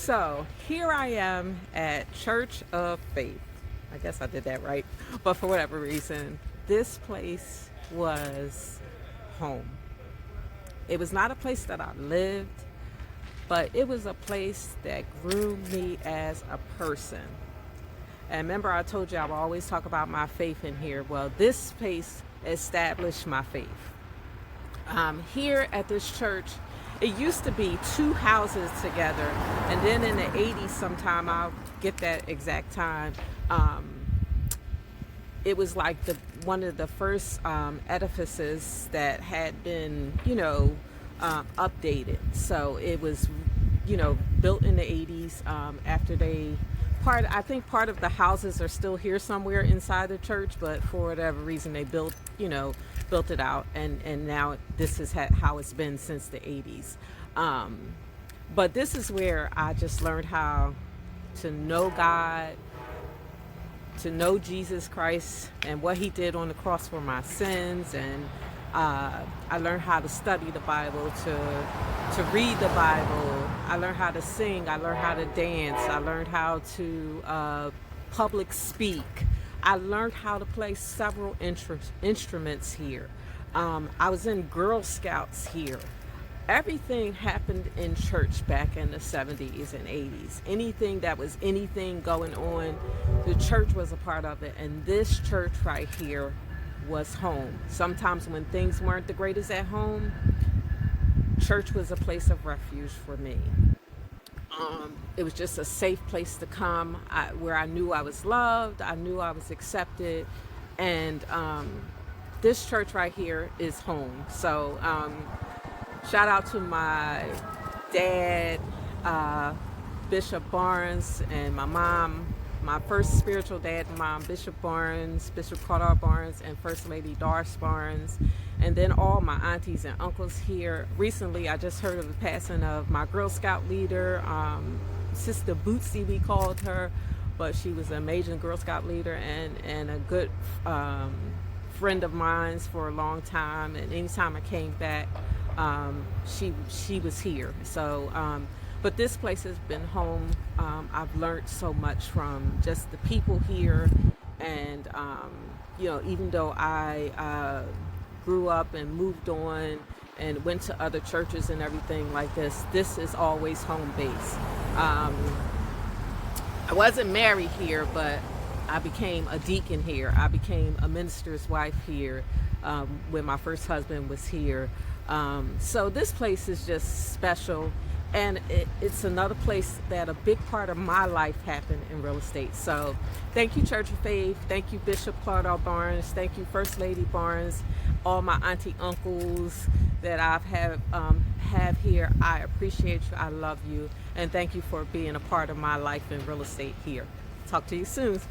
So here I am at Church of Faith. I guess I did that right. But for whatever reason, this place was home. It was not a place that I lived, but it was a place that grew me as a person. And remember, I told you I would always talk about my faith in here. Well, this space established my faith. Here at this church, it used to be two houses together, and then in the 80s sometime, I'll get that exact time, it was like one of the first edifices that had been, updated. So it was, built in the 80s after I think part of the houses are still here somewhere inside the church, but for whatever reason they built it out, and now this is how it's been since the 80s. But this is where I just learned how to know God, to know Jesus Christ and what he did on the cross for my sins, and I learned how to study the Bible, to read the Bible. I learned how to sing. I learned how to dance. I learned how to public speak. I learned how to play several instruments here. I was in Girl Scouts here. Everything happened in church back in the 70s and 80s. Anything that was anything going on, the church was a part of it. And this church right here was home. Sometimes when things weren't the greatest at home, church was a place of refuge for me. It was just a safe place to come, where I knew I was loved, I knew I was accepted, and this church right here is home. So shout out to my dad, Bishop Barnes, and my mom, my first spiritual dad and mom, Bishop Barnes, Bishop Carter Barnes, and First Lady Doris Barnes, and then all my aunties and uncles here. Recently, I just heard of the passing of my Girl Scout leader, Sister Bootsy, we called her, but she was an amazing Girl Scout leader and a good friend of mine for a long time. And anytime I came back, she was here. So, but this place has been home. I've learned so much from just the people here, and even though I grew up and moved on and went to other churches and everything like this is always home base. I wasn't married here, but I became a deacon here. I became a minister's wife here when my first husband was here. So this place is just special, and it's another place that a big part of my life happened in real estate. So thank you, Church of Faith. Thank you, Bishop Claudel Barnes. Thank you, First Lady Barnes. All my auntie uncles that I've have here. I appreciate you. I love you. And thank you for being a part of my life in real estate here. Talk to you soon.